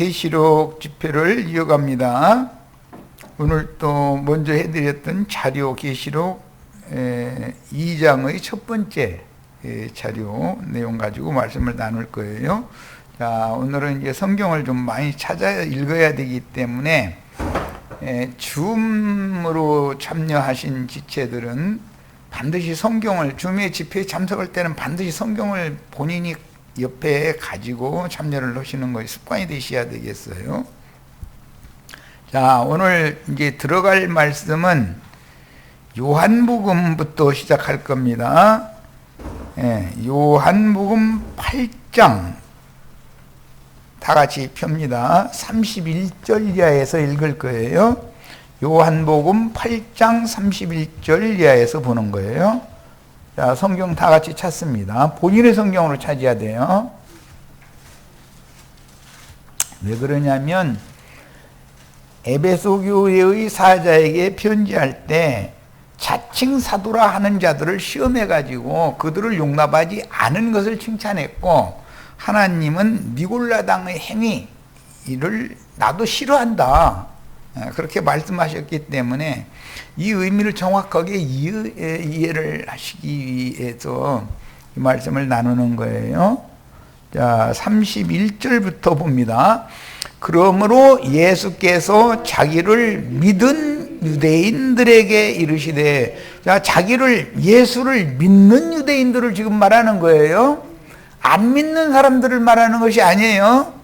계시록 집회를 이어갑니다. 오늘 또 먼저 해드렸던 자료 계시록 2장의 첫 번째 자료 내용 가지고 말씀을 나눌 거예요. 자, 오늘은 이제 성경을 좀 많이 찾아 읽어야 되기 때문에 줌으로 참여하신 지체들은 반드시 성경을, 줌의 집회에 참석할 때는 반드시 성경을 본인이 옆에 가지고 참여를 하시는 것이 습관이 되셔야 되겠어요. 자, 오늘 이제 들어갈 말씀은 요한복음부터 시작할 겁니다. 요한복음 8장 다 같이 펴니다. 31절 이하에서 읽을 거예요. 요한복음 8장 31절 이하에서 보는 거예요. 자, 성경 다 같이 찾습니다. 본인의 성경으로 찾아야 돼요. 왜 그러냐면 에베소 교회의 사자에게 편지할 때 자칭 사도라 하는 자들을 시험해 가지고 그들을 용납하지 않은 것을 칭찬했고, 하나님은 니골라당의 행위를 나도 싫어한다, 그렇게 말씀하셨기 때문에 이 의미를 정확하게 이해를 하시기 위해서 이 말씀을 나누는 거예요. 자, 31절부터 봅니다. 그러므로 예수께서 자기를 믿은 유대인들에게 이르시되, 자, 예수를 믿는 유대인들을 지금 말하는 거예요. 안 믿는 사람들을 말하는 것이 아니에요.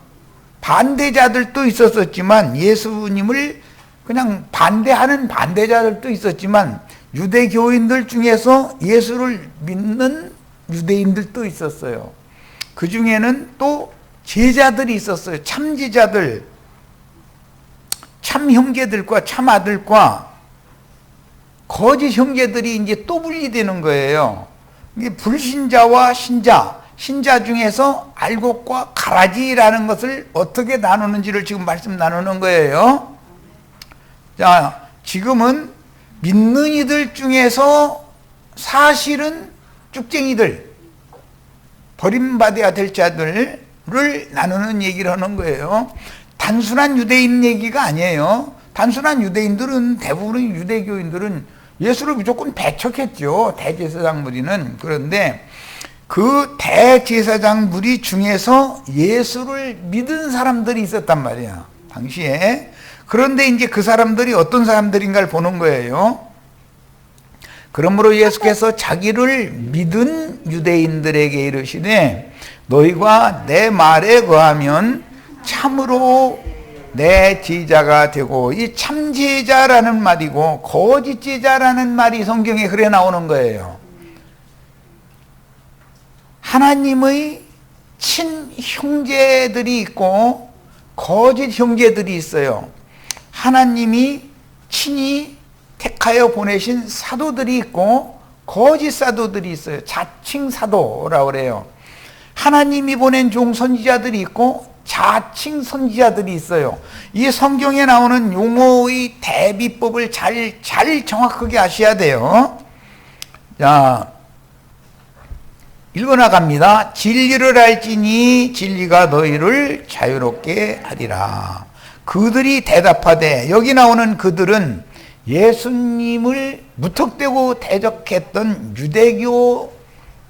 반대자들도 있었지만, 예수님을 그냥 반대하는 반대자들도 있었지만, 유대교인들 중에서 예수를 믿는 유대인들도 있었어요. 그 중에는 또 제자들이 있었어요. 참제자들, 참 형제들과 참 아들과 거짓 형제들이 이제 또 분리되는 거예요. 이게 불신자와 신자 중에서 알곡과 가라지라는 것을 어떻게 나누는지를 지금 말씀 나누는 거예요. 자, 지금은 믿는 이들 중에서 사실은 쭉쟁이들, 버림받아야 될 자들을 나누는 얘기를 하는 거예요. 단순한 유대인 얘기가 아니에요. 단순한 유대인들은, 대부분의 유대교인들은 예수를 무조건 배척했죠, 대제사장 무리는. 그런데 그 대제사장 무리 중에서 예수를 믿은 사람들이 있었단 말이야, 당시에. 그런데 이제 그 사람들이 어떤 사람들인가를 보는 거예요. 그러므로 예수께서 자기를 믿은 유대인들에게 이르시되, 너희가 내 말에 거하면 참으로 내 제자가 되고, 이 참제자라는 말이고 거짓 제자라는 말이 성경에 그래 나오는 거예요. 하나님의 친형제들이 있고 거짓 형제들이 있어요. 하나님이 친히 택하여 보내신 사도들이 있고 거짓 사도들이 있어요. 자칭 사도라고 그래요. 하나님이 보낸 종 선지자들이 있고 자칭 선지자들이 있어요. 이 성경에 나오는 용어의 대비법을 잘 정확하게 아셔야 돼요. 자, 읽어나갑니다. 진리를 알지니 진리가 너희를 자유롭게 하리라. 그들이 대답하되, 여기 나오는 그들은 예수님을 무턱대고 대적했던 유대교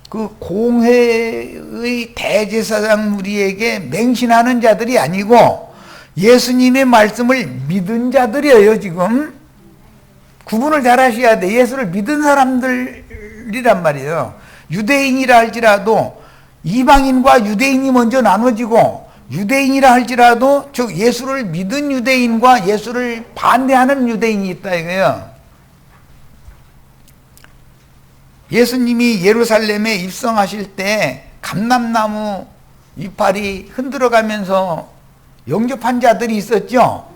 그 공회의 대제사장 무리에게 맹신하는 자들이 아니고 예수님의 말씀을 믿은 자들이에요. 지금 구분을 잘 하셔야 돼. 예수를 믿은 사람들이란 말이에요. 유대인이라 할지라도 이방인과 유대인이 먼저 나눠지고, 유대인이라 할지라도 즉 예수를 믿은 유대인과 예수를 반대하는 유대인이 있다 이거예요. 예수님이 예루살렘에 입성하실 때 감람나무 이파리 흔들어가면서 영접한 자들이 있었죠.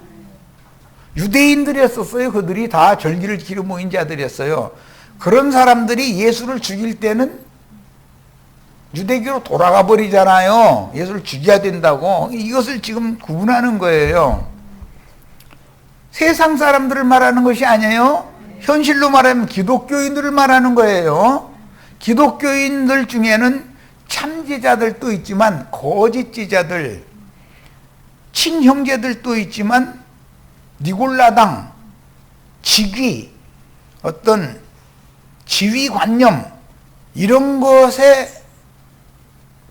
유대인들이었어요. 그들이 다 절기를 지키러 모인 자들이었어요. 그런 사람들이 예수를 죽일 때는 유대교로 돌아가 버리잖아요. 예수를 죽여야 된다고. 이것을 지금 구분하는 거예요. 세상 사람들을 말하는 것이 아니에요. 현실로 말하면 기독교인들을 말하는 거예요. 기독교인들 중에는 참제자들도 있지만 거짓 제자들, 친형제들도 있지만 니골라당, 직위, 어떤 지위관념 이런 것에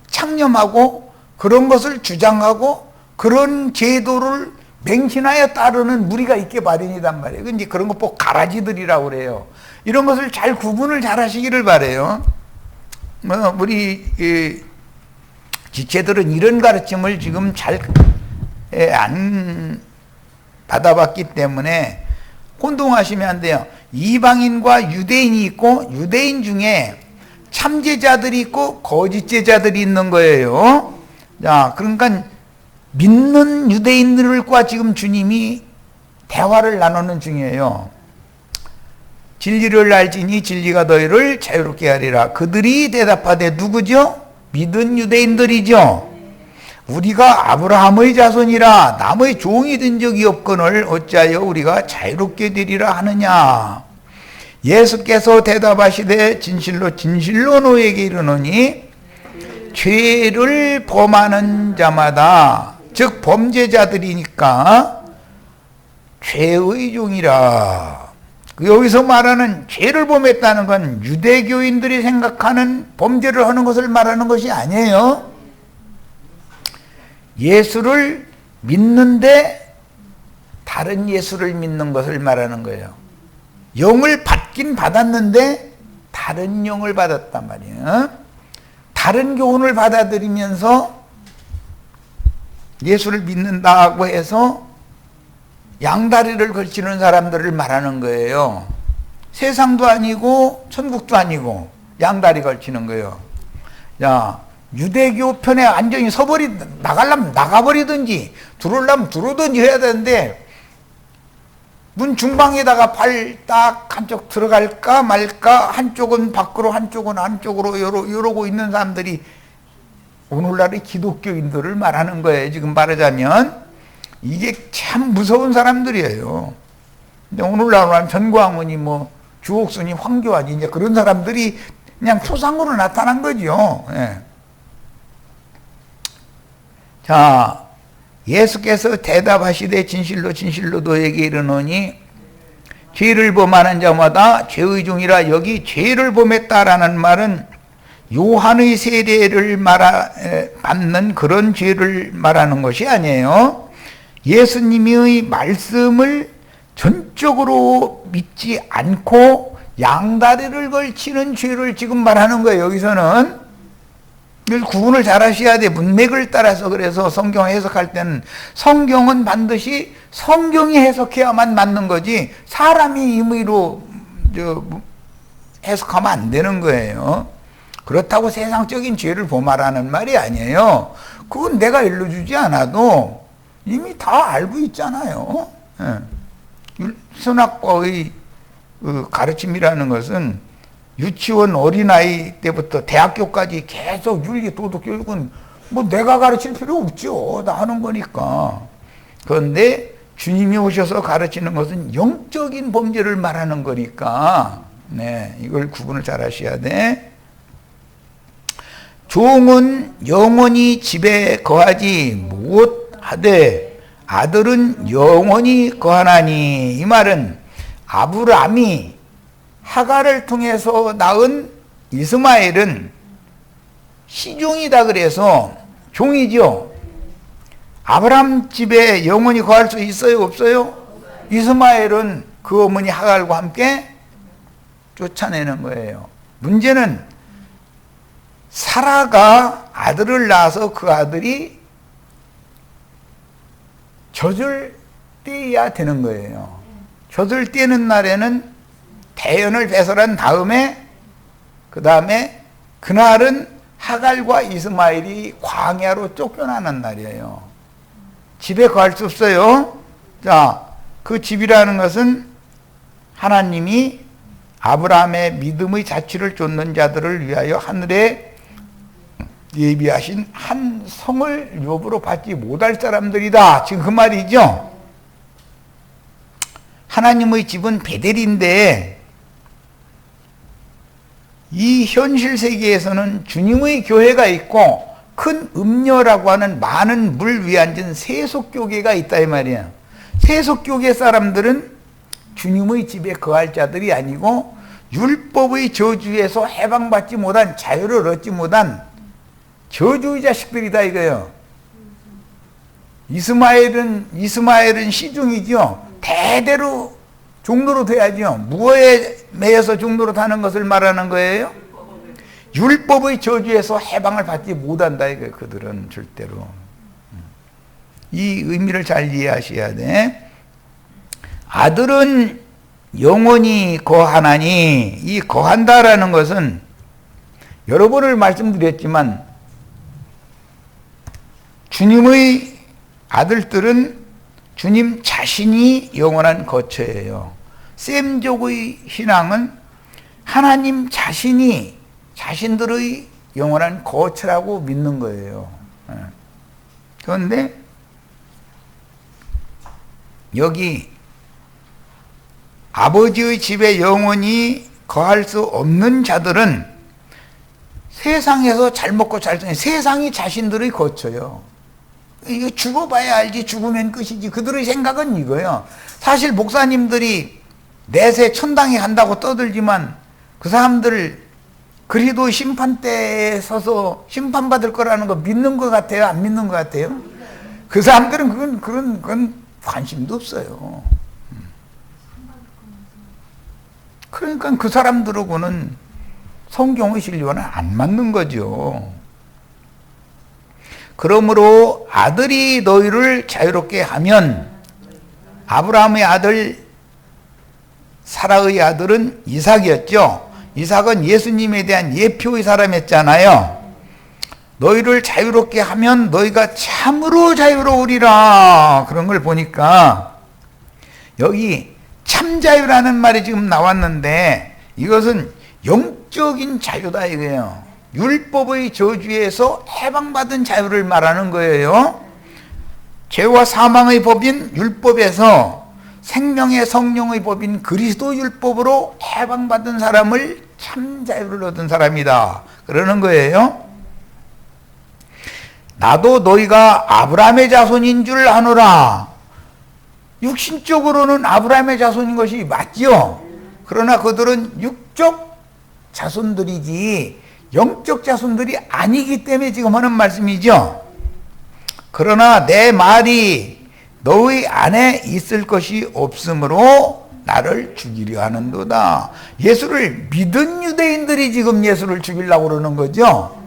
창념하고 그런 것을 주장하고 그런 제도를 맹신하여 따르는 무리가 있게 마련이단 말이에요. 이제 그런 거 꼭 가라지들이라고 그래요. 이런 것을 잘 구분을 잘 하시기를 바래요. 우리 지체들은 이런 가르침을 지금 잘 안 받아봤기 때문에 혼동하시면 안 돼요. 이방인과 유대인이 있고 유대인 중에 참제자들이 있고 거짓제자들이 있는 거예요. 자, 그러니까 믿는 유대인들과 지금 주님이 대화를 나누는 중이에요. 진리를 알지니 진리가 너희를 자유롭게 하리라. 그들이 대답하되 누구죠? 믿은 유대인들이죠. 우리가 아브라함의 자손이라 남의 종이 된 적이 없거늘 어찌하여 우리가 자유롭게 되리라 하느냐. 예수께서 대답하시되 진실로 진실로 너에게 이르노니 죄를 범하는 자마다 즉 범죄자들이니까 죄의 종이라. 여기서 말하는 죄를 범했다는 건 유대교인들이 생각하는 범죄를 하는 것을 말하는 것이 아니에요. 예수를 믿는데 다른 예수를 믿는 것을 말하는 거예요. 영을 받긴 받았는데 다른 영을 받았단 말이에요. 다른 교훈을 받아들이면서 예수를 믿는다고 해서 양다리를 걸치는 사람들을 말하는 거예요. 세상도 아니고 천국도 아니고 양다리 걸치는 거예요. 야, 유대교 편에 완전히 나가려면 나가버리든지 들어오려면 들어오든지 해야 되는데 문 중방에다가 발 딱 한쪽 들어갈까 말까 한쪽은 밖으로 한쪽은 안쪽으로 이러고 있는 사람들이 오늘날의 기독교인들을 말하는 거예요. 지금 말하자면 이게 참 무서운 사람들이에요. 근데 오늘날 전광훈이 주옥순이 황교안이 이제 그런 사람들이 그냥 초상으로 나타난 거죠. 예. 자, 예수께서 대답하시되 진실로 진실로 너에게 이르노니 죄를 범하는 자마다 죄의 종이라. 여기 죄를 범했다라는 말은 요한의 세례를 받는 그런 죄를 말하는 것이 아니에요. 예수님의 말씀을 전적으로 믿지 않고 양다리를 걸치는 죄를 지금 말하는 거예요. 여기서는 이걸 구분을 잘 하셔야 돼. 문맥을 따라서. 그래서 성경 해석할 때는 성경은 반드시 성경이 해석해야만 맞는 거지 사람이 임의로 해석하면 안 되는 거예요. 그렇다고 세상적인 죄를 범하라는 말이 아니에요. 그건 내가 일러주지 않아도 이미 다 알고 있잖아요. 선악과의 가르침이라는 것은 유치원 어린아이 때부터 대학교까지 계속 윤리 도덕 교육은 내가 가르칠 필요 없죠. 다 하는 거니까. 그런데 주님이 오셔서 가르치는 것은 영적인 범죄를 말하는 거니까 이걸 구분을 잘 하셔야 돼. 종은 영원히 집에 거하지 못하되 아들은 영원히 거하나니. 이 말은 아브라함이 하갈을 통해서 낳은 이스마엘은 시종이다 그래서 종이죠. 아브라함 집에 영원히 거할 수 있어요? 없어요? 이스마엘은 그 어머니 하갈과 함께 쫓아내는 거예요. 문제는 사라가 아들을 낳아서 그 아들이 젖을 떼야 되는 거예요. 젖을 떼는 날에는 대연을 배설한 다음에 그날은 하갈과 이스마엘이 광야로 쫓겨나는 날이에요. 집에 거할 수 없어요. 자, 그 집이라는 것은 하나님이 아브라함의 믿음의 자취를 쫓는 자들을 위하여 하늘에 예비하신 한 성을 묘부로 받지 못할 사람들이다. 지금 그 말이죠. 하나님의 집은 베델인데 이 현실 세계에서는 주님의 교회가 있고 큰 음녀라고 하는 많은 물 위에 앉은 세속교계가 있다 이 말이야. 세속교계 사람들은 주님의 집에 거할 자들이 아니고 율법의 저주에서 해방받지 못한, 자유를 얻지 못한 저주의 자식들이다 이거예요. 이스마엘은 시중이죠. 대대로 종로로 돼야죠. 무엇에 매여서 종로로 타는 것을 말하는 거예요? 율법의 저주에서 해방을 받지 못한다 이거예요. 그들은 절대로. 이 의미를 잘 이해하셔야 돼. 아들은 영원히 거하나니, 이 거한다라는 것은 여러 번을 말씀드렸지만 주님의 아들들은 주님 자신이 영원한 거처예요. 셈족의 신앙은 하나님 자신이 자신들의 영원한 거처라고 믿는 거예요. 그런데 여기 아버지의 집에 영원히 거할 수 없는 자들은 세상에서 잘 먹고 잘 사는, 세상이 자신들의 거처요. 이거 죽어봐야 알지, 죽으면 끝이지. 그들의 생각은 이거예요. 사실 목사님들이 내세 천당에 간다고 떠들지만 그 사람들 그리도 심판대에 서서 심판받을 거라는 거 믿는 것 같아요? 안 믿는 것 같아요? 그 사람들은 그건 관심도 없어요. 그러니까 그 사람들하고는 성경의 진리와는 안 맞는 거죠. 그러므로 아들이 너희를 자유롭게 하면, 아브라함의 아들 사라의 아들은 이삭이었죠. 이삭은 예수님에 대한 예표의 사람이었잖아요. 너희를 자유롭게 하면 너희가 참으로 자유로우리라. 그런 걸 보니까 여기 참 자유라는 말이 지금 나왔는데 이것은 영적인 자유다 이거예요. 율법의 저주에서 해방받은 자유를 말하는 거예요. 죄와 사망의 법인 율법에서 생명의 성령의 법인 그리스도 율법으로 해방받은 사람을 참 자유를 얻은 사람이다 그러는 거예요. 나도 너희가 아브라함의 자손인 줄 아노라. 육신적으로는 아브라함의 자손인 것이 맞죠. 그러나 그들은 육적 자손들이지 영적 자손들이 아니기 때문에 지금 하는 말씀이죠. 그러나 내 말이 너희 안에 있을 것이 없으므로 나를 죽이려 하는도다. 예수를 믿은 유대인들이 지금 예수를 죽이려고 그러는 거죠.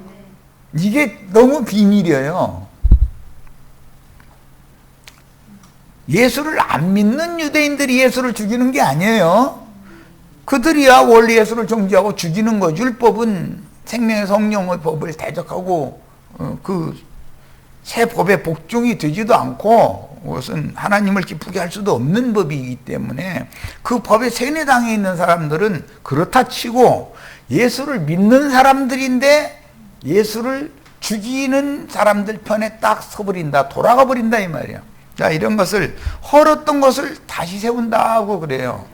이게 너무 비밀이에요. 예수를 안 믿는 유대인들이 예수를 죽이는 게 아니에요. 그들이야 원래 예수를 정죄하고 죽이는 거. 율법은 생명의 성령의 법을 대적하고 그 새 법에 복종이 되지도 않고 그것은 하나님을 기쁘게 할 수도 없는 법이기 때문에 그 법에 세뇌당해 있는 사람들은 그렇다 치고 예수를 믿는 사람들인데 예수를 죽이는 사람들 편에 딱 서버린다, 돌아가 버린다 이 말이야. 자, 이런 것을 헐었던 것을 다시 세운다고 그래요.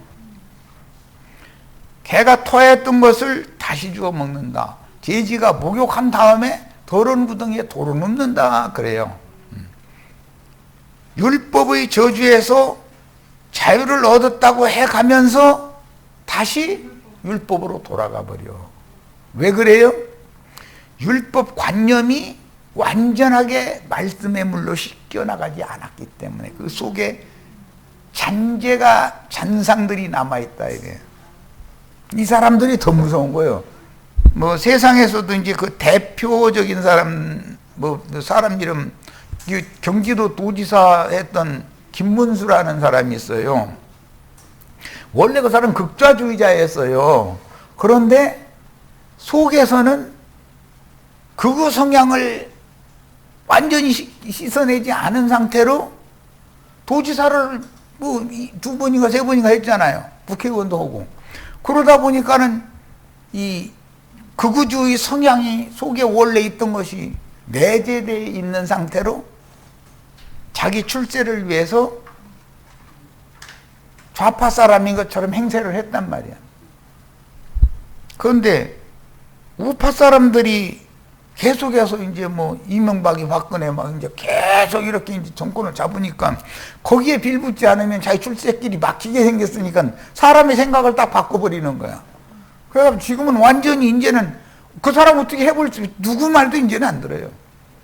개가 토했던 것을 다시 주워 먹는다. 돼지가 목욕한 다음에 더러운 구덩이에 도로 눕는다 그래요. 율법의 저주에서 자유를 얻었다고 해가면서 다시 율법으로 돌아가 버려. 왜 그래요? 율법 관념이 완전하게 말씀의 물로 씻겨나가지 않았기 때문에 그 속에 잔상들이 남아있다 이게. 이 사람들이 더 무서운 거예요. 뭐 세상에서도 이제 그 대표적인 사람, 사람 이름, 경기도 도지사 했던 김문수라는 사람이 있어요. 원래 그 사람은 극좌주의자였어요. 그런데 속에서는 극우 성향을 완전히 씻어내지 않은 상태로 도지사를 뭐 2번인가 3번인가 했잖아요. 국회의원도 하고. 그러다 보니까는 이 극우주의 성향이 속에 원래 있던 것이 내재되어 있는 상태로 자기 출세를 위해서 좌파 사람인 것처럼 행세를 했단 말이야. 그런데 우파 사람들이 계속해서 이제 뭐 이명박이 박근혜 막 이제 계속 이렇게 이제 정권을 잡으니까 거기에 빌붙지 않으면 자기 출세길이 막히게 생겼으니까 사람의 생각을 딱 바꿔버리는 거야. 그래서 지금은 완전히 이제는 그 사람 어떻게 해볼지 누구 말도 이제는 안 들어요.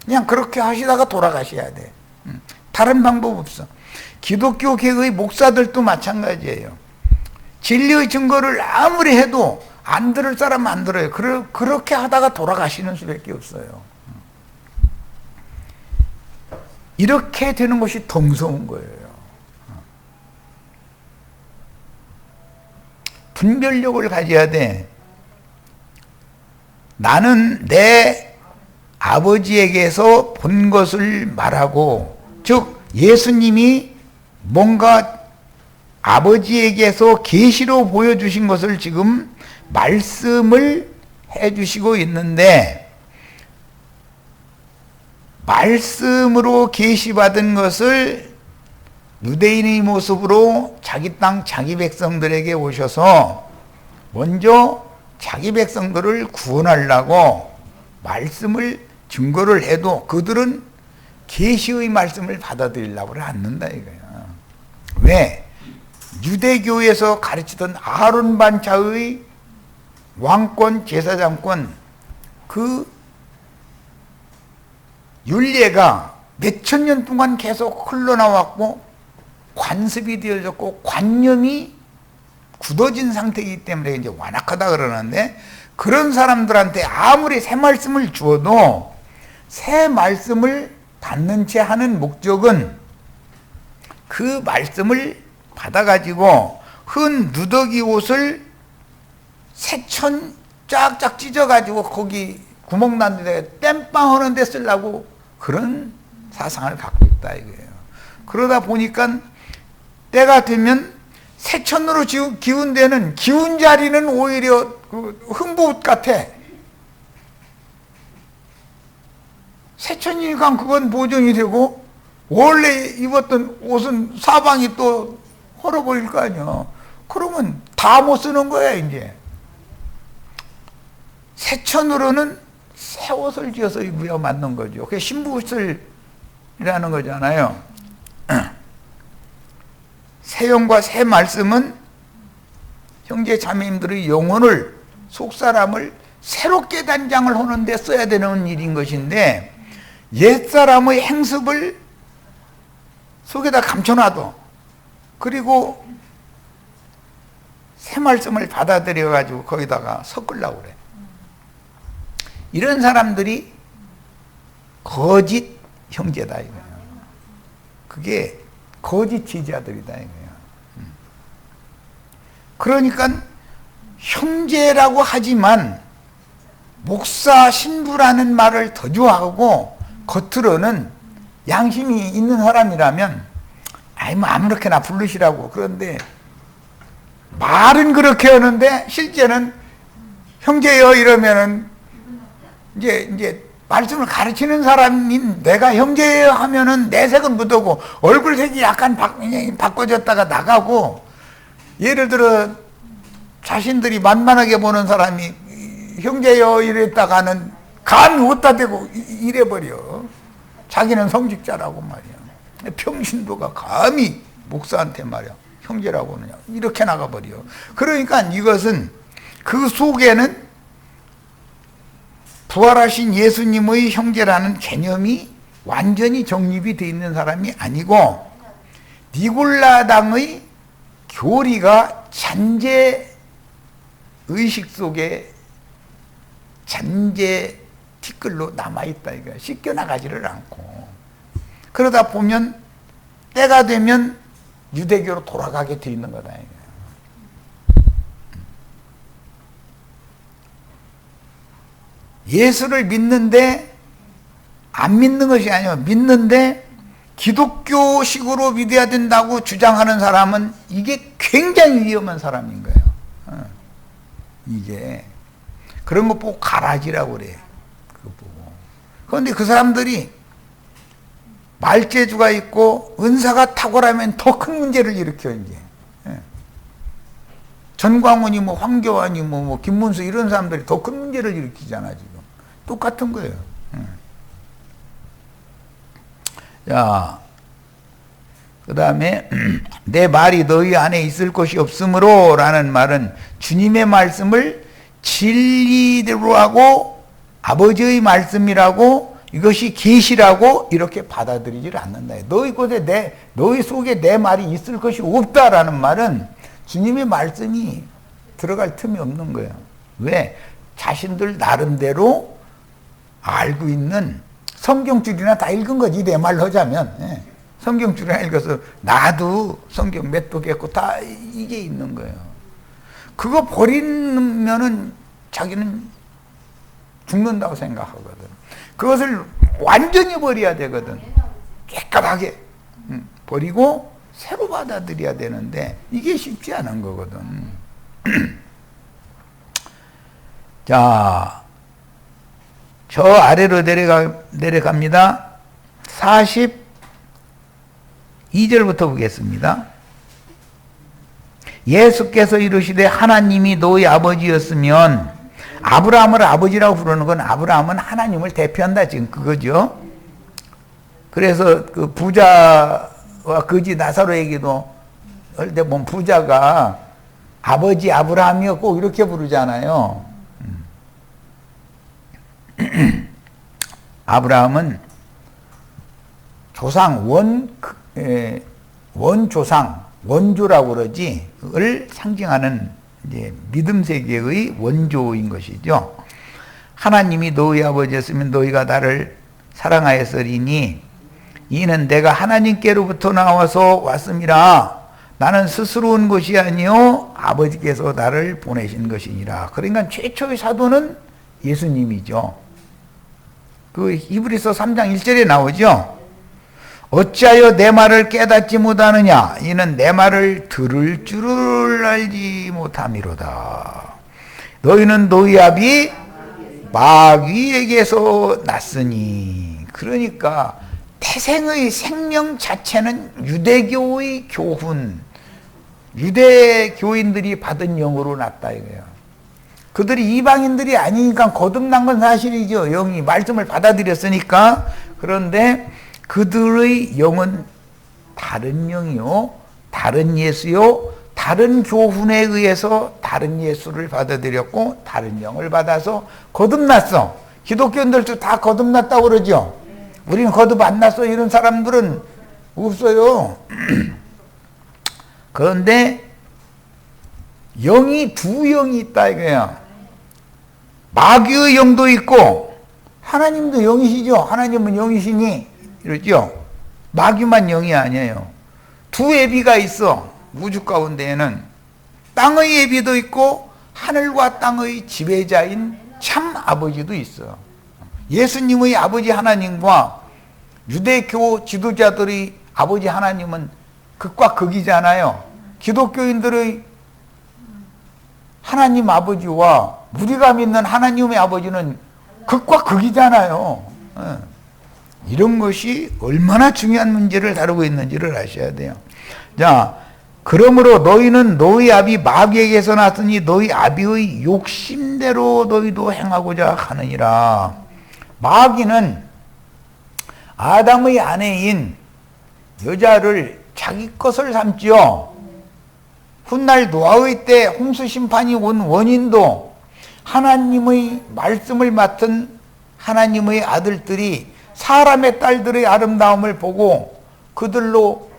그냥 그렇게 하시다가 돌아가셔야 돼. 다른 방법 없어. 기독교 계의 목사들도 마찬가지예요. 진리의 증거를 아무리 해도 안 들을 사람은 안 들어요. 그렇게 하다가 돌아가시는 수밖에 없어요. 이렇게 되는 것이 더 무서운 거예요. 분별력을 가져야 돼. 나는 내 아버지에게서 본 것을 말하고, 즉 예수님이 뭔가 아버지에게서 계시로 보여주신 것을 지금 말씀을 해주시고 있는데, 말씀으로 계시받은 것을 유대인의 모습으로 자기 땅 자기 백성들에게 오셔서 먼저 자기 백성들을 구원하려고 말씀을 증거를 해도 그들은 계시의 말씀을 받아들이려고 않는다 이거야. 왜? 유대교에서 가르치던 아론 반차의 왕권, 제사장권, 그 율례가 몇천 년 동안 계속 흘러나왔고 관습이 되어졌고 관념이 굳어진 상태이기 때문에 이제 완악하다 그러는데, 그런 사람들한테 아무리 새 말씀을 주어도 새 말씀을 받는 채 하는 목적은 그 말씀을 받아가지고 흔 누더기 옷을 새천 쫙쫙 찢어가지고 거기 구멍 난 데 땜빵 하는 데 쓰려고 그런 사상을 갖고 있다 이거예요. 그러다 보니까 때가 되면 새천으로 기운 데는 기운 자리는 오히려 그 흠보옷 같아. 새천이니까 그건 보존이 되고 원래 입었던 옷은 사방이 또 헐어버릴 거 아니야. 그러면 다 못 쓰는 거야 이제. 새천으로는 새 옷을 지어서 입어야 맞는 거죠. 그게 신부옷이라는 거잖아요. 새 영과 새 말씀은 형제 자매님들의 영혼을, 속사람을 새롭게 단장을 하는 데 써야 되는 일인 것인데, 옛사람의 행습을 속에다 감춰놔도 그리고 새 말씀을 받아들여 가지고 거기다가 섞으려고 그래. 이런 사람들이 거짓 형제다 이거예요. 그게 거짓 제자들이다 이거예요. 그러니까 형제라고 하지만 목사 신부라는 말을 더 좋아하고 겉으로는 양심이 있는 사람이라면 아이 뭐 아무렇게나 부르시라고. 그런데 말은 그렇게 하는데 실제는 형제여 이러면은 이제 말씀을 가르치는 사람인 내가 형제여 하면은 내색은 묻어고 얼굴색이 약간 바꿔졌다가 나가고, 예를 들어 자신들이 만만하게 보는 사람이 형제여 이랬다가는 감이 어디다 대고 이래버려. 자기는 성직자라고 말이야. 평신도가 감히 목사한테 말이야 형제라고 하느냐 이렇게 나가버려. 그러니까 이것은 그 속에는 부활하신 예수님의 형제라는 개념이 완전히 정립이 되어 있는 사람이 아니고, 니골라당의 교리가 잔재 의식 속에 잔재 티끌로 남아있다 이거야. 씻겨나가지를 않고. 그러다 보면 때가 되면 유대교로 돌아가게 돼 있는 거다 이거야. 예수를 믿는데 안 믿는 것이 아니라 믿는데 기독교식으로 믿어야 된다고 주장하는 사람은 이게 굉장히 위험한 사람인 거예요. 이게 그런 거 보고 가라지라고 그래. 그거 보고. 그런데 그 사람들이 말재주가 있고 은사가 탁월하면 더 큰 문제를 일으켜 이제. 전광훈이 뭐 황교안이 뭐 김문수 이런 사람들이 더 큰 문제를 일으키잖아 지금. 똑같은 거예요. 자, 그 다음에 내 말이 너희 안에 있을 것이 없으므로 라는 말은 주님의 말씀을 진리대로 하고 아버지의 말씀이라고 이것이 계시라고 이렇게 받아들이질 않는다. 너희 곳에 너희 속에 내 말이 있을 것이 없다라는 말은 주님의 말씀이 들어갈 틈이 없는 거예요. 왜? 자신들 나름대로 알고 있는 성경줄이나 다 읽은 거지. 내 말로 하자면 성경줄이나 읽어서 나도 성경 몇 독했고 다 이게 있는 거예요. 그거 버리면은 자기는 죽는다고 생각하거든. 그것을 완전히 버려야 되거든. 깨끗하게 버리고 새로 받아들여야 되는데 이게 쉽지 않은 거거든. 자, 저 아래로 내려갑니다. 42절부터 보겠습니다. 예수께서 이르시되 하나님이 너희 아버지였으면, 아브라함을 아버지라고 부르는 건 아브라함은 하나님을 대표한다 지금 그거죠. 그래서 그 부자와 거지 나사로에게도 할 때 보면 부자가 아버지 아브라함이었고 이렇게 부르잖아요. 아브라함은 조상 원조상 원조라고 그러지 을 상징하는 이제 믿음 세계의 원조인 것이죠. 하나님이 너희 아버지였으면 너희가 나를 사랑하였으리니 이는 내가 하나님께로부터 나와서 왔음이라. 나는 스스로 온 것이 아니요 아버지께서 나를 보내신 것이니라. 그러니까 최초의 사도는 예수님이죠. 그 히브리서 3장 1절에 나오죠. 어찌하여 내 말을 깨닫지 못하느냐? 이는 내 말을 들을 줄을 알지 못함이로다. 너희는 너희 아비 마귀에게서 났으니. 그러니까 태생의 생명 자체는 유대교의 교훈, 유대교인들이 받은 영으로 났다 이거예요. 그들이 이방인들이 아니니까 거듭난 건 사실이죠. 영이 말씀을 받아들였으니까. 그런데 그들의 영은 다른 영이요, 다른 예수요, 다른 교훈에 의해서 다른 예수를 받아들였고 다른 영을 받아서 거듭났어. 기독교인들도 다 거듭났다고 그러죠. 우리는 거듭 안 났어 이런 사람들은 없어요. 그런데 영이 두 영이 있다 이거야. 마귀의 영도 있고 하나님도 영이시죠. 하나님은 영이시니 이러죠. 마귀만 영이 아니에요. 두 예비가 있어. 우주 가운데에는 땅의 예비도 있고 하늘과 땅의 지배자인 참 아버지도 있어. 예수님의 아버지 하나님과 유대교 지도자들의 아버지 하나님은 극과 극이잖아요. 기독교인들의 하나님 아버지와 우리가 믿는 하나님의 아버지는 극과 극이잖아요. 이런 것이 얼마나 중요한 문제를 다루고 있는지를 아셔야 돼요. 자, 그러므로 너희는 너희 아비 마귀에게서 났으니 너희 아비의 욕심대로 너희도 행하고자 하느니라. 마귀는 아담의 아내인 여자를 자기 것을 삼지요. 훗날 노아의 때 홍수 심판이 온 원인도 하나님의 말씀을 맡은 하나님의 아들들이 사람의 딸들의 아름다움을 보고 그들로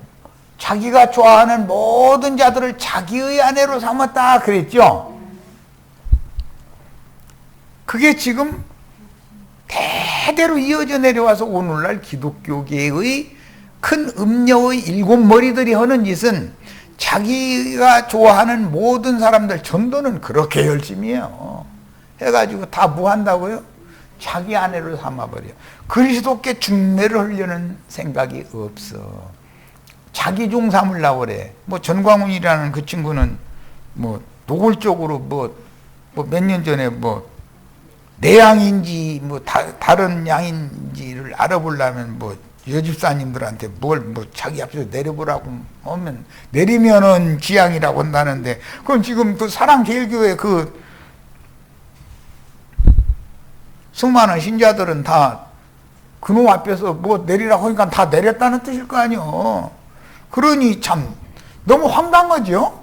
자기가 좋아하는 모든 자들을 자기의 아내로 삼았다 그랬죠. 그게 지금 대대로 이어져 내려와서 오늘날 기독교계의 큰 음녀의 일곱 머리들이 하는 짓은 자기가 좋아하는 모든 사람들, 전도는 그렇게 열심히 해요. 해가지고 다 뭐 한다고요? 자기 아내로 삼아버려. 그리스도께 중매를 하려는 생각이 없어. 자기 종 삼으려고 그래. 뭐 전광훈이라는 그 친구는 뭐 노골적으로 뭐 몇 년 전에 뭐 내 양인지 뭐 다른 양인지를 알아보려면 뭐 여집사님들한테 뭐 자기 앞에서 내려보라고 하면 내리면은 지양이라고 한다는데, 그건 지금 그 사랑제일교회 그 수많은 신자들은 다 그놈 앞에서 뭐 내리라고 하니까 다 내렸다는 뜻일 거 아니요. 그러니 참 너무 황당하죠.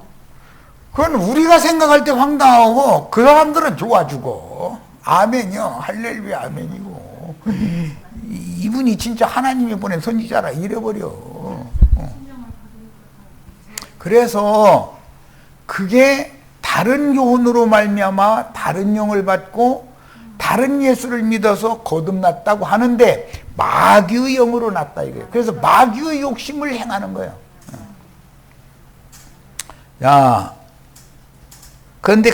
그건 우리가 생각할 때 황당하고 그 사람들은 좋아주고 아멘이요. 할렐루야 아멘이고 이분이 진짜 하나님이 보낸 선지자라 이래버려. 그래서 그게 다른 교훈으로 말미암아 다른 영을 받고 다른 예수를 믿어서 거듭났다고 하는데 마귀의 영으로 났다 이거예요. 그래서 마귀의 욕심을 행하는 거예요. 야, 그런데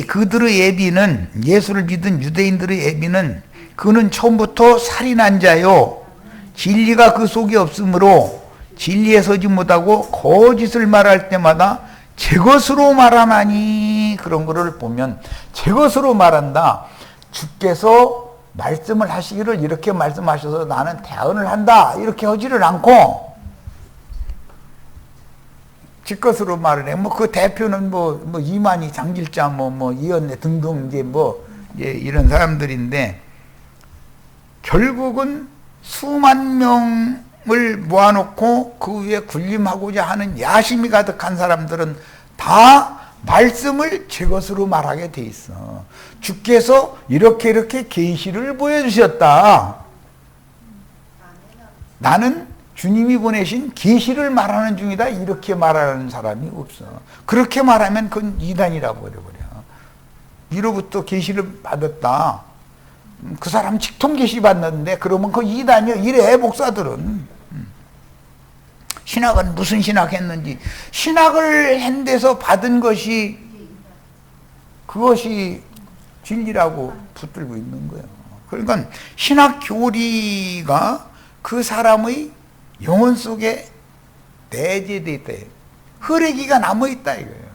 그들의 예비는, 예수를 믿은 유대인들의 예비는, 그는 처음부터 살인한 자요, 진리가 그 속에 없으므로 진리에 서지 못하고 거짓을 말할 때마다 제 것으로 말하나니. 그런 거를 보면 제 것으로 말한다. 주께서 말씀을 하시기를 이렇게 말씀하셔서 나는 대언을 한다 이렇게 하지를 않고 지 것으로 말을 해. 뭐 그 대표는 뭐 이만희, 장길자, 이연래 등등 이제 이런 사람들인데 결국은 수만 명을 모아놓고 그 위에 군림하고자 하는 야심이 가득한 사람들은 다 말씀을 제 것으로 말하게 돼 있어. 주께서 이렇게 계시를 보여주셨다. 나는 주님이 보내신 계시를 말하는 중이다. 이렇게 말하는 사람이 없어. 그렇게 말하면 그건 이단이라고 버려버려. 위로부터 계시를 받았다. 그 사람 직통 계시 받는데 그러면 그 이단이야. 이래 목사들은. 신학은 무슨 신학 했는지 신학을 한 데서 받은 것이 그것이 진리라고 붙들고 있는 거예요. 그러니까 신학 교리가 그 사람의 영혼 속에 내재되어 있다. 흐레기가 남아있다 이거예요.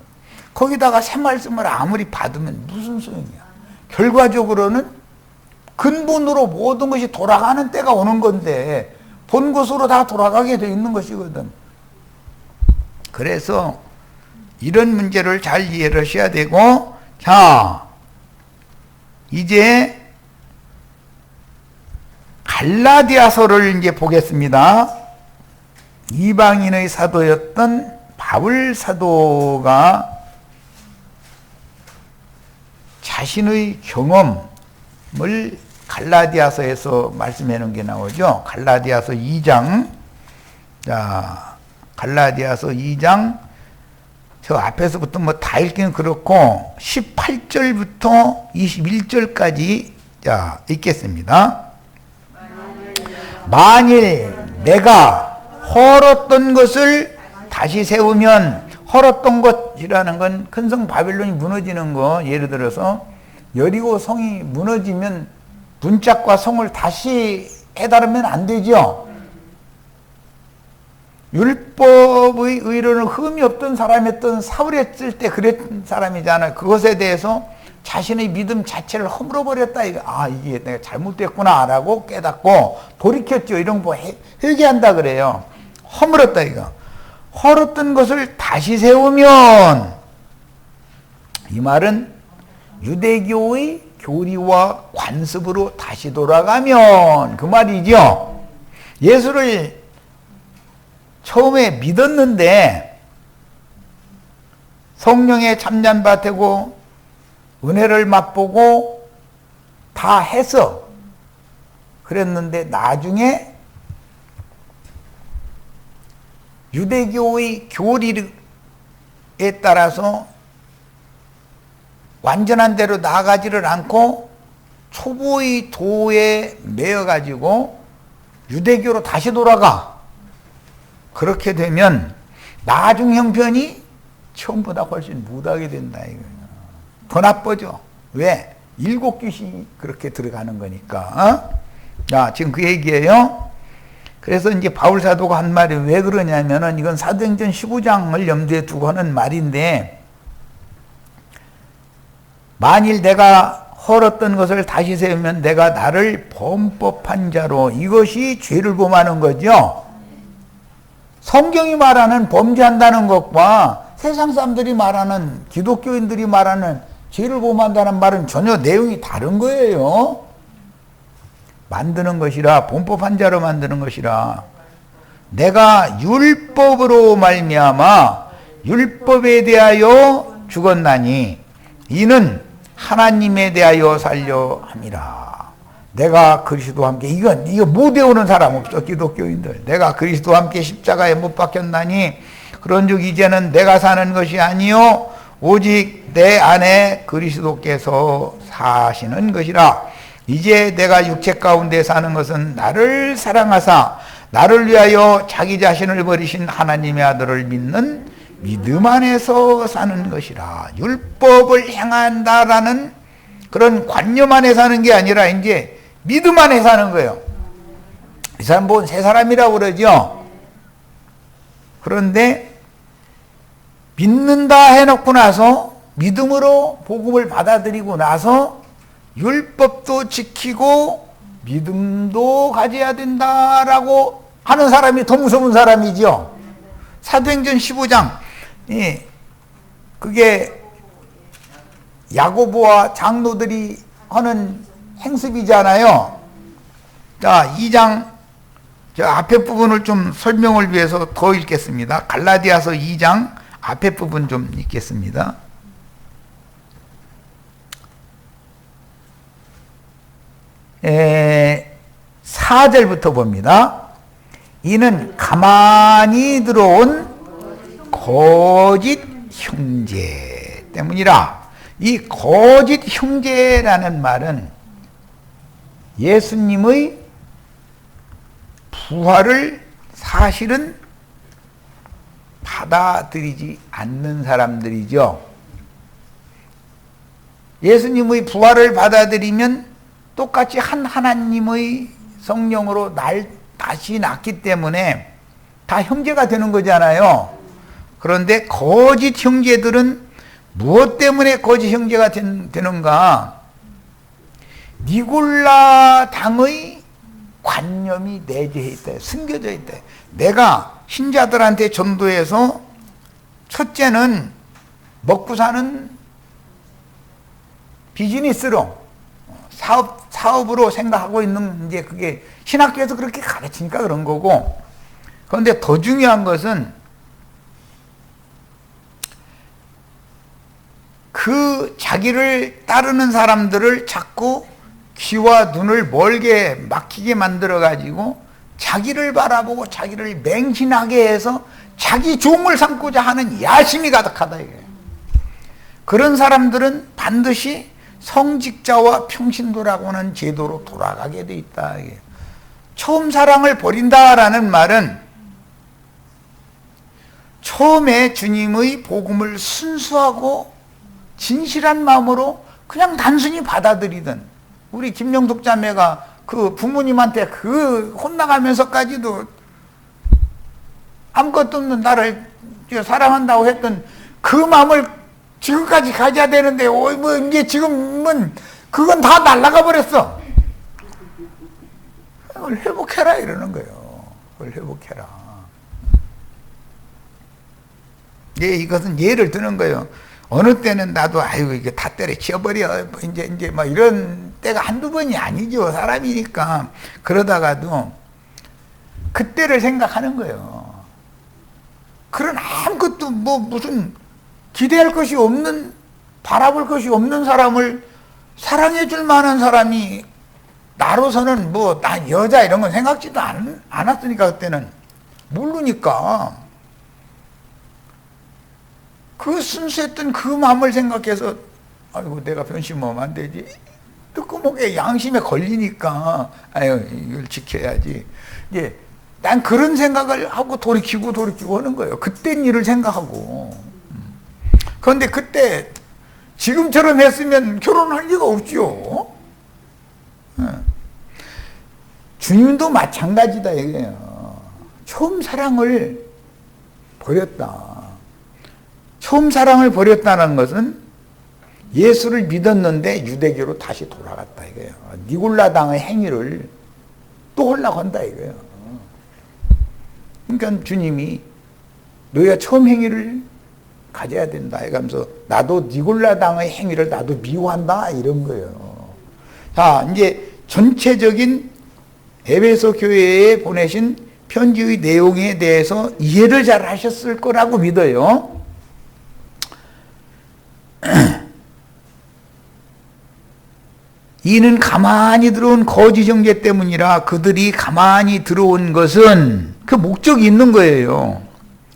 거기다가 새 말씀을 아무리 받으면 무슨 소용이야. 결과적으로는 근본으로 모든 것이 돌아가는 때가 오는 건데 본 것으로 다 돌아가게 되어 있는 것이거든. 그래서 이런 문제를 잘 이해를 하셔야 되고, 자, 이제 갈라디아서를 이제 보겠습니다. 이방인의 사도였던 바울 사도가 자신의 경험을 갈라디아서에서 말씀해 놓은 게 나오죠. 갈라디아서 2장. 자, 갈라디아서 2장. 저 앞에서부터 다 읽기는 그렇고 18절부터 21절까지 자, 읽겠습니다. 만일 내가 헐었던 것을 다시 세우면, 헐었던 것이라는 건 큰 성 바빌론이 무너지는 거, 예를 들어서 여리고 성이 무너지면 문짝과 성을 다시 해달으면 안 되죠. 율법의 의로는 흠이 없던 사람이었던 사울했을 때 그랬던 사람이잖아요. 그것에 대해서 자신의 믿음 자체를 허물어 버렸다. 이게 내가 잘못됐구나 라고 깨닫고 돌이켰죠. 이런 거 회개한다 그래요. 허물었다 이거. 헐었던 것을 다시 세우면, 이 말은 유대교의 교리와 관습으로 다시 돌아가면 그 말이죠. 예수를 처음에 믿었는데 성령에 참잔받고 은혜를 맛보고 다 해서 그랬는데 나중에 유대교의 교리에 따라서 완전한 대로 나아가지를 않고 초보의 도에 매여가지고 유대교로 다시 돌아가. 그렇게 되면 나중 형편이 처음보다 훨씬 못하게 된다 이거예요. 더 나빠져. 왜? 일곱 귀신이 그렇게 들어가는 거니까. 자, 지금 그 얘기예요. 그래서 이제 바울 사도가 한 말이 왜 그러냐면은 이건 사도행전 15장을 염두에 두고 하는 말인데, 만일 내가 헐었던 것을 다시 세우면 내가 나를 범법한 자로, 이것이 죄를 범하는 거죠. 성경이 말하는 범죄한다는 것과 세상 사람들이 말하는, 기독교인들이 말하는 죄를 범한다는 말은 전혀 내용이 다른 거예요. 만드는 것이라, 본법한 자로 만드는 것이라. 내가 율법으로 말미암아 율법에 대하여 죽었나니 이는 하나님에 대하여 살려 함이라. 내가 그리스도와 함께, 이거 못 외우는 사람 없어, 기독교인들. 내가 그리스도와 함께 십자가에 못 박혔나니 그런즉 이제는 내가 사는 것이 아니요 오직 내 안에 그리스도께서 사시는 것이라. 이제 내가 육체 가운데 사는 것은 나를 사랑하사 나를 위하여 자기 자신을 버리신 하나님의 아들을 믿는 믿음 안에서 사는 것이라. 율법을 행한다라는 그런 관념 안에 사는 게 아니라 이제 믿음 안에 사는 거예요. 이 사람 뭐 새 사람이라고 그러죠. 그런데 믿는다 해놓고 나서, 믿음으로 복음을 받아들이고 나서 율법도 지키고 믿음도 가져야 된다라고 하는 사람이 더 무서운 사람이죠. 사도행전 15장, 그게 야고보와 장로들이 하는 행습이잖아요. 자, 2장 저 앞에 부분을 좀 설명을 위해서 더 읽겠습니다. 갈라디아서 2장 앞에 부분 좀 읽겠습니다. 에, 4절부터 봅니다. 이는 가만히 들어온 거짓 형제 때문이라. 이 거짓 형제라는 말은 예수님의 부활을 사실은 받아들이지 않는 사람들이죠. 예수님의 부활을 받아들이면 똑같이 한 하나님의 성령으로 다시 낳기 때문에 다 형제가 되는 거잖아요. 그런데 거짓 형제들은 무엇 때문에 거짓 형제가 되는가? 니골라 당의 관념이 내재해 있다, 숨겨져 있다. 내가 신자들한테 전도해서 첫째는 먹고 사는 비즈니스로, 사업으로 생각하고 있는, 이제 그게 신학교에서 그렇게 가르치니까 그런 거고. 그런데 더 중요한 것은 그 자기를 따르는 사람들을 자꾸 귀와 눈을 멀게 막히게 만들어 가지고 자기를 바라보고 자기를 맹신하게 해서 자기 종을 삼고자 하는 야심이 가득하다 이거예요. 그런 사람들은 반드시 성직자와 평신도라고 하는 제도로 돌아가게 돼 있다. 처음 사랑을 버린다라는 말은 처음에 주님의 복음을 순수하고 진실한 마음으로 그냥 단순히 받아들이던 우리 김영숙 자매가 그 부모님한테 그 혼나가면서까지도 아무것도 없는 나를 사랑한다고 했던 그 마음을 지금까지 가져야 되는데, 뭐 이제 지금은 그건 다 날아가 버렸어. 그걸 회복해라 이러는 거예요. 그걸 회복해라. 예, 이것은 예를 드는 거예요. 어느 때는 나도 아이고 이게 다 때려치워버려 이제 막 이런 때가 한두 번이 아니죠. 사람이니까. 그러다가도 그때를 생각하는 거예요. 그런 아무것도 뭐 무슨 기대할 것이 없는, 바라볼 것이 없는 사람을 사랑해 줄 만한 사람이 나로서는 뭐 난 여자 이런 건 생각지도 않았으니까, 그때는 모르니까 그 순수했던 그 마음을 생각해서 아이고 내가 변심하면 안 되지, 뜨끔하게 양심에 걸리니까 아유 이걸 지켜야지, 이제 난 그런 생각을 하고 돌이키고 하는 거예요. 그땐 일을 생각하고. 그런데 그때 지금처럼 했으면 결혼할 리가 없죠. 주님도 마찬가지다 이거예요. 처음 사랑을 버렸다. 처음 사랑을 버렸다는 것은 예수를 믿었는데 유대교로 다시 돌아갔다 이거예요. 니골라당의 행위를 또 올라간다 이거예요. 그러니까 주님이 너희가 처음 행위를 가져야 된다 이러면서 나도 니골라당의 행위를 나도 미워한다 이런 거예요. 자, 이제 전체적인 에베소 교회에 보내신 편지의 내용에 대해서 이해를 잘 하셨을 거라고 믿어요. 이는 가만히 들어온 거짓 형제 때문이라. 그들이 가만히 들어온 것은 그 목적이 있는 거예요.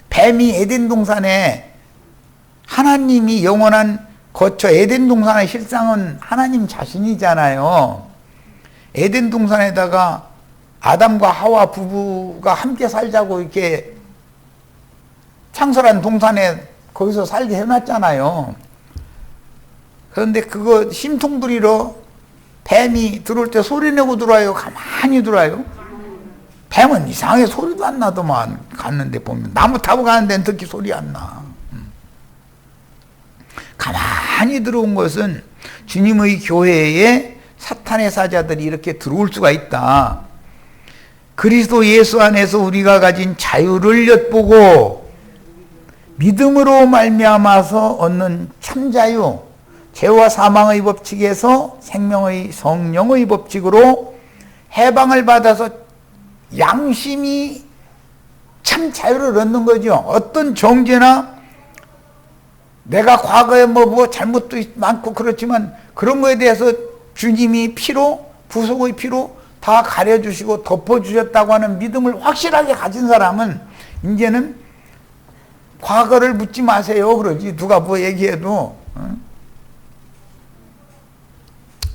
뱀이 에덴 동산에 하나님이 영원한 거처, 에덴 동산의 실상은 하나님 자신이잖아요. 에덴 동산에다가 아담과 하와 부부가 함께 살자고 이렇게 창설한 동산에 거기서 살게 해놨잖아요. 그런데 그거 심통 부리러 뱀이 들어올 때 소리 내고 들어와요? 가만히 들어와요? 뱀은 이상하게 소리도 안 나더만. 갔는데 보면 나무 타고 가는 데는 특히 소리 안 나. 가만히 들어온 것은 주님의 교회에 사탄의 사자들이 이렇게 들어올 수가 있다. 그리스도 예수 안에서 우리가 가진 자유를 엿보고 믿음으로 말미암아서 얻는 참자유, 죄와 사망의 법칙에서 생명의 성령의 법칙으로 해방을 받아서 양심이 참 자유를 얻는 거죠. 어떤 정죄나 내가 과거에 뭐 잘못도 많고 그렇지만 그런 거에 대해서 주님이 피로, 부속의 피로 다 가려주시고 덮어주셨다고 하는 믿음을 확실하게 가진 사람은 이제는 과거를 묻지 마세요 그러지. 누가 뭐 얘기해도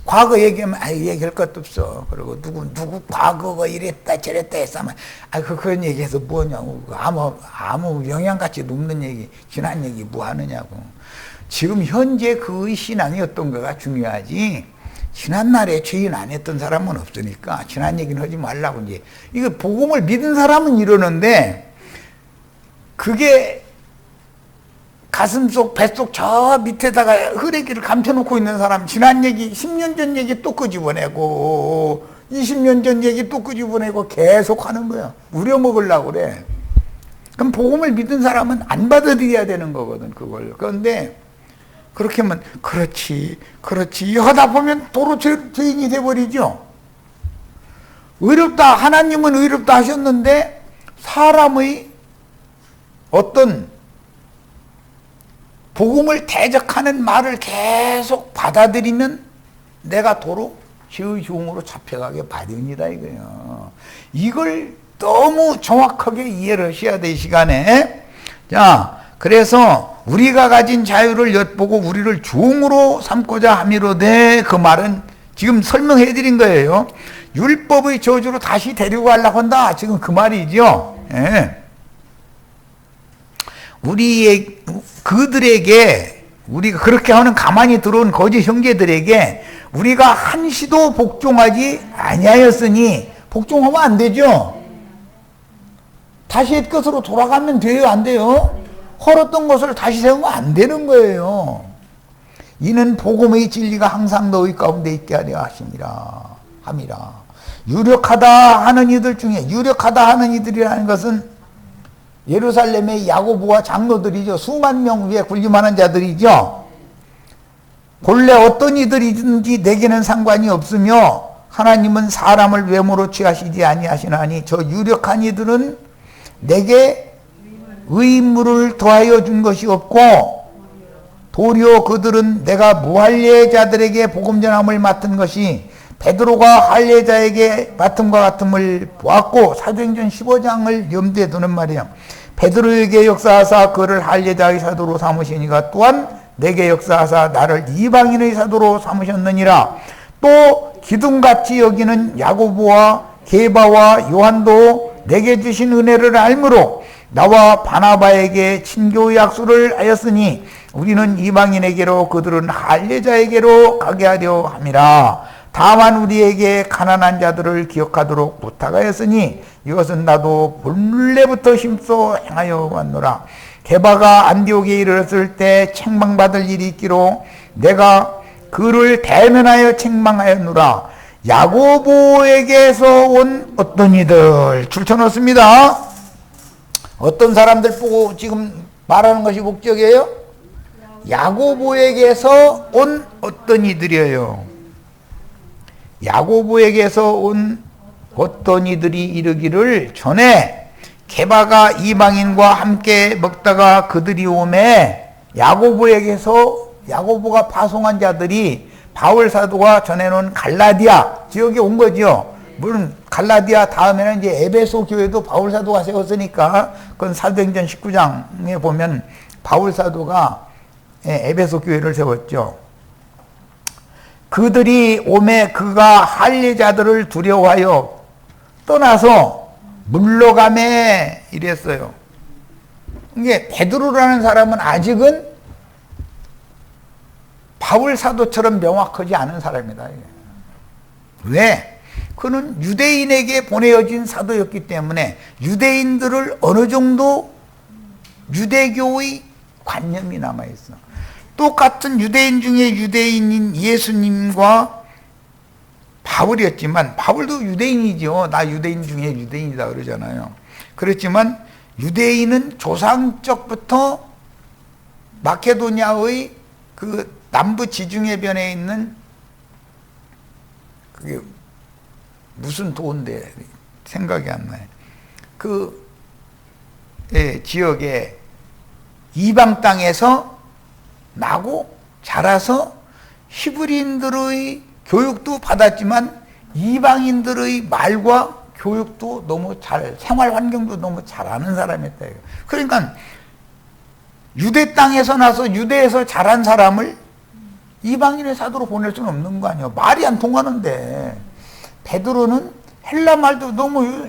과거 얘기하면 얘기할 것도 없어. 그리고 누구 과거가 이랬다 저랬다 했으면 그런 얘기해서 뭐냐고. 아무 영향가치도 없는 얘기, 지난 얘기 뭐 하느냐고. 지금 현재 그의 신앙이 어떤 거가 중요하지. 지난날에 죄인 안 했던 사람은 없으니까 지난 얘기는 하지 말라고. 이제 이거 복음을 믿은 사람은 이러는데 그게 가슴속 뱃속 저 밑에다가 흐레기를 감춰놓고 있는 사람, 지난 얘기 10년 전 얘기 또 끄집어내고 20년 전 얘기 또 끄집어내고 계속 하는 거야. 우려먹으려고 그래. 그럼 복음을 믿은 사람은 안 받아들여야 되는 거거든 그걸. 그런데 그렇게 하면 그렇지 하다 보면 도로 죄인이 돼버리죠. 의롭다, 하나님은 의롭다 하셨는데 사람의 어떤 복음을 대적하는 말을 계속 받아들이면 내가 도로 죄의 종으로 잡혀가게 마련이다 이거예요. 이걸 너무 정확하게 이해를 하셔야 돼 이 시간에. 자, 그래서 우리가 가진 자유를 엿보고 우리를 종으로 삼고자 함이로되, 그 말은 지금 설명해 드린 거예요. 율법의 저주로 다시 데리고 가려고 한다, 지금 그 말이죠. 예. 그들에게, 우리가 그렇게 하는 가만히 들어온 거짓 형제들에게 우리가 한시도 복종하지 아니하였으니, 복종하면 안 되죠. 다시 옛 것으로 돌아가면 돼요, 안 돼요? 헐었던 것을 다시 세우면 안 되는 거예요. 이는 복음의 진리가 항상 너희 가운데 있게 하려 함이라. 유력하다 하는 이들 중에, 유력하다 하는 이들이라는 것은 예루살렘의 야고보와 장로들이죠. 수만 명 위에 군림하는 자들이죠. 본래 어떤 이들이든지 내게는 상관이 없으며 하나님은 사람을 외모로 취하시지 아니하시나니 저 유력한 이들은 내게 의무를 더하여 준 것이 없고 도리어 그들은 내가 무할례자들에게 복음 전함을 맡은 것이 베드로가 할례자에게 맡음과 같음을 보았고, 사도행전 15장을 염두에 두는 말이에요. 베드로에게 역사하사 그를 할례자의 사도로 삼으시니가 또한 내게 역사하사 나를 이방인의 사도로 삼으셨느니라. 또 기둥같이 여기는 야고보와 게바와 요한도 내게 주신 은혜를 알므로 나와 바나바에게 친교의 약속을 하였으니 우리는 이방인에게로 그들은 할례자에게로 가게 하려 함이라. 다만 우리에게 가난한 자들을 기억하도록 부탁하였으니 이것은 나도 본래부터 힘써 행하여 왔노라. 게바가 안디옥에 이르렀을 때 책망받을 일이 있기로 내가 그를 대면하여 책망하였노라. 야고보에게서 온 어떤 이들, 줄쳐놓습니다. 어떤 사람들 보고 지금 말하는 것이 목적이에요? 야고보에게서 온 어떤 이들이에요. 야고보에게서 온 어떤 이들이 이르기를 전에 게바가 이방인과 함께 먹다가 그들이 오매 야고보가 파송한 자들이 바울 사도가 전해놓은 갈라디아 지역에 온 거죠. 물론 갈라디아 다음에는 이제 에베소 교회도 바울 사도가 세웠으니까 그건 사도행전 19장에 보면 바울 사도가 에베소 교회를 세웠죠. 그들이 오매 그가 할례자들을 두려워하여 떠나서 물러가매 이랬어요. 이게 베드로라는 사람은 아직은 바울 사도처럼 명확하지 않은 사람이다. 왜? 그는 유대인에게 보내어진 사도였기 때문에 유대인들을 어느 정도 유대교의 관념이 남아있어. 똑같은 유대인 중에 유대인인 예수님과 바울이었지만 바울도 유대인이죠. 나 유대인 중에 유대인이다 그러잖아요. 그렇지만 유대인은 조상적부터 마케도니아의 그 남부 지중해변에 있는 그게 무슨 도인데 생각이 안 나요. 그 지역에 이방 땅에서 나고 자라서 히브리인들의 교육도 받았지만 이방인들의 말과 교육도 너무 생활 환경도 너무 잘 아는 사람이었다. 그러니까 유대 땅에서 나서 유대에서 자란 사람을 이방인의 사도로 보낼 수는 없는 거 아니에요. 말이 안 통하는데. 베드로는 헬라 말도 너무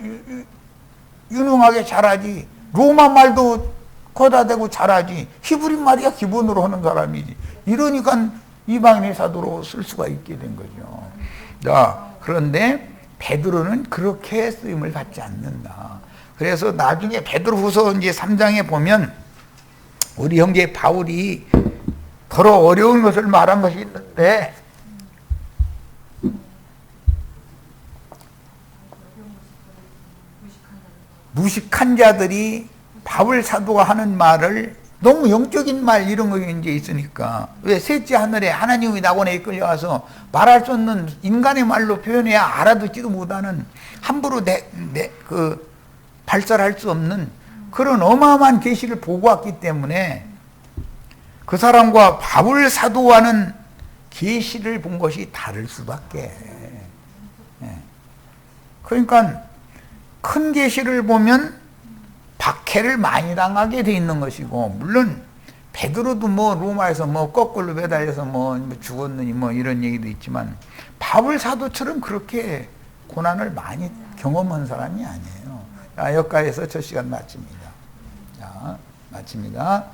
유능하게 잘하지. 로마 말도 거다 대고 잘하지. 히브리 말이야 기본으로 하는 사람이지. 이러니까 이방인의 사도로 쓸 수가 있게 된 거죠. 자, 그런데 베드로는 그렇게 쓰임을 받지 않는다. 그래서 나중에 베드로후서 이제 3장에 보면 우리 형제 바울이 더러 어려운 것을 말한 것이 있는데 무식한 자들이 바울 사도가 하는 말을 너무 영적인 말 이런 거 이제 있으니까 왜 셋째 하늘에 하나님의 낙원에 이끌려와서 말할 수 없는 인간의 말로 표현해야 알아듣지도 못하는 함부로 발설할 수 없는 그런 어마어마한 계시를 보고 왔기 때문에 그 사람과 바울 사도와는 계시를 본 것이 다를 수밖에. 그러니까 큰 계시를 보면 박해를 많이 당하게 돼 있는 것이고, 물론 베드로도 뭐 로마에서 뭐 거꾸로 매달려서 뭐 죽었느니 뭐 이런 얘기도 있지만 바울 사도처럼 그렇게 고난을 많이 경험한 사람이 아니에요. 자, 여기까지해서 첫 시간 마칩니다. 자, 마칩니다.